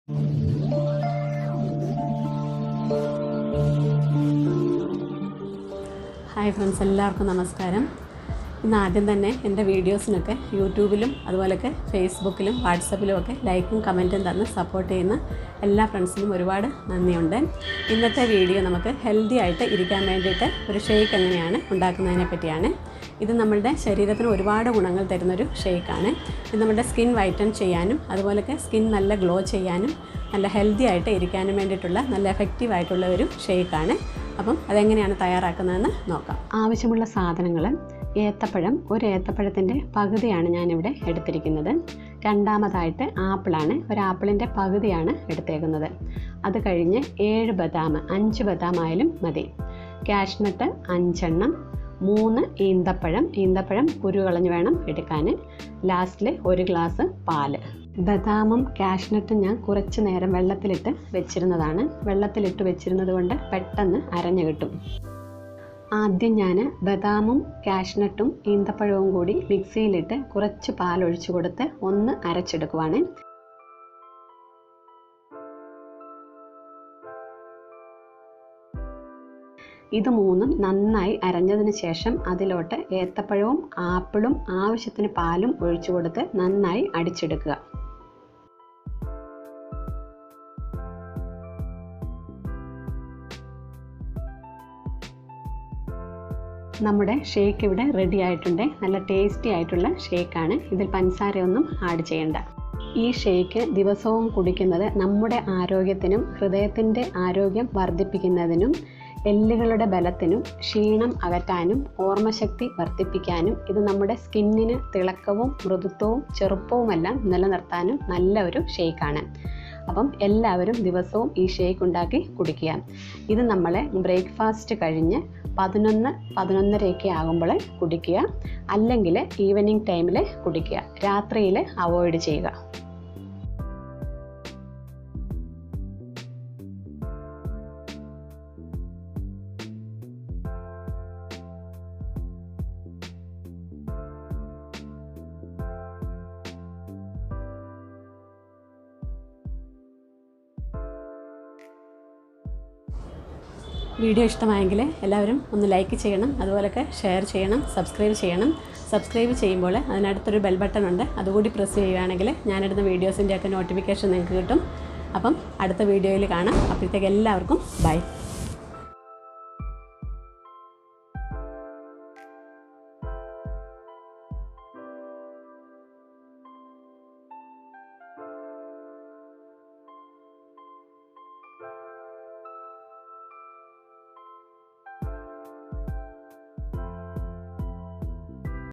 Hi friends, എല്ലാവർക്കും നമസ്കാരം. ഇന്ന് ആദ്യം തന്നെ എൻ്റെ വീഡിയോസിനൊക്കെ യൂട്യൂബിലും അതുപോലൊക്കെ ഫേസ്ബുക്കിലും വാട്സപ്പിലും ഒക്കെ ലൈക്കും കമൻറ്റും തന്ന് സപ്പോർട്ട് ചെയ്യുന്ന എല്ലാ ഫ്രണ്ട്സിനും ഒരുപാട് നന്ദിയുണ്ട്. ഇന്നത്തെ വീഡിയോ നമുക്ക് ഹെൽത്തി ആയിട്ട് ഇരിക്കാൻ വേണ്ടിയിട്ട് ഒരു ഷേക്ക് എങ്ങനെയാണ് ഉണ്ടാക്കുന്നതിനെ പറ്റിയാണ്. ഇത് നമ്മളുടെ ശരീരത്തിന് ഒരുപാട് ഗുണങ്ങൾ തരുന്നൊരു ഷേക്കാണ്. ഇത് നമ്മുടെ സ്കിൻ വൈറ്റൻ ചെയ്യാനും അതുപോലൊക്കെ സ്കിൻ നല്ല ഗ്ലോ ചെയ്യാനും നല്ല ഹെൽത്തി ആയിട്ട് ഇരിക്കാനും വേണ്ടിയിട്ടുള്ള നല്ല എഫക്റ്റീവ് ആയിട്ടുള്ള ഒരു ഷേക്കാണ്. അപ്പം അതെങ്ങനെയാണ് തയ്യാറാക്കുന്നതെന്ന് നോക്കാം. ആവശ്യമുള്ള സാധനങ്ങൾ: ഏത്തപ്പഴം, ഒരു ഏത്തപ്പഴത്തിൻ്റെ പകുതിയാണ് ഞാനിവിടെ എടുത്തിരിക്കുന്നത്. രണ്ടാമതായിട്ട് ആപ്പിളാണ്, ഒരു ആപ്പിളിൻ്റെ പകുതിയാണ് എടുത്തേക്കുന്നത്. അത് കഴിഞ്ഞ് 7 ബദാം, 5 ബദാം ആയാലും മതി. കാഷ്നട്ട് 5 എണ്ണം, 3 ഈന്തപ്പഴം കുരു കളഞ്ഞ് വേണം എടുക്കാൻ. ലാസ്റ്റിൽ 1 ഗ്ലാസ് പാല്. ബദാമും കാഷ്നട്ടും ഞാൻ കുറച്ച് നേരം വെള്ളത്തിലിട്ട് വെച്ചിരുന്നതാണ്. വെള്ളത്തിലിട്ട് വെച്ചിരുന്നത് കൊണ്ട് പെട്ടെന്ന് അരഞ്ഞു കിട്ടും. ആദ്യം ഞാൻ ബദാമും കാഷ്നട്ടും ഈന്തപ്പഴവും കൂടി മിക്സിയിലിട്ട് കുറച്ച് പാലൊഴിച്ച് കൊടുത്ത് ഒന്ന് അരച്ചെടുക്കുവാണ്. ഇത് മൂന്നും നന്നായി അരഞ്ഞതിന് ശേഷം അതിലോട്ട് ഏത്തപ്പഴവും ആപ്പിളും ആവശ്യത്തിന് പാലും ഒഴിച്ചു കൊടുത്ത് നന്നായി അടിച്ചെടുക്കുക. നമ്മുടെ ഷേക്ക് ഇവിടെ റെഡി ആയിട്ടുണ്ട്. നല്ല ടേസ്റ്റി ആയിട്ടുള്ള ഷേക്കാണ്. ഇതിൽ പഞ്ചസാരയൊന്നും ആഡ് ചെയ്യണ്ട. ഈ ഷേക്ക് ദിവസവും കുടിക്കുന്നത് നമ്മുടെ ആരോഗ്യത്തിനും ഹൃദയത്തിൻ്റെ ആരോഗ്യം വർദ്ധിപ്പിക്കുന്നതിനും എല്ലുകളുടെ ബലത്തിനും ക്ഷീണം അകറ്റാനും ഓർമ്മശക്തി വർദ്ധിപ്പിക്കാനും ഇത് നമ്മുടെ സ്കിന്നിന് തിളക്കവും മൃദുത്വവും ചെറുപ്പവുമെല്ലാം നിലനിർത്താനും നല്ല ഒരു ഷേക്കാണ്. അപ്പം എല്ലാവരും ദിവസവും ഈ ഷേക്ക് ഉണ്ടാക്കി കുടിക്കുക. ഇത് നമ്മളെ ബ്രേക്ക്ഫാസ്റ്റ് കഴിഞ്ഞ് 11-11:30 ആകുമ്പോൾ കുടിക്കുക. അല്ലെങ്കിൽ ഈവനിങ് ടൈമിൽ കുടിക്കുക. രാത്രിയിൽ അവോയ്ഡ് ചെയ്യുക. വീഡിയോ ഇഷ്ടമായെങ്കിൽ എല്ലാവരും ഒന്ന് ലൈക്ക് ചെയ്യണം, അതുപോലൊക്കെ ഷെയർ ചെയ്യണം, സബ്സ്ക്രൈബ് ചെയ്യണം. സബ്സ്ക്രൈബ് ചെയ്യുമ്പോൾ അതിനടുത്തൊരു ബെൽ ബട്ടൺ ഉണ്ട്, അതുകൂടി പ്രസ് ചെയ്യുകയാണെങ്കിൽ ഞാനിടുന്ന വീഡിയോസിൻ്റെയൊക്കെ നോട്ടിഫിക്കേഷൻ നിങ്ങൾക്ക് കിട്ടും. അപ്പം അടുത്ത വീഡിയോയിൽ കാണാം. അപ്പോഴത്തേക്ക് എല്ലാവർക്കും ബൈ.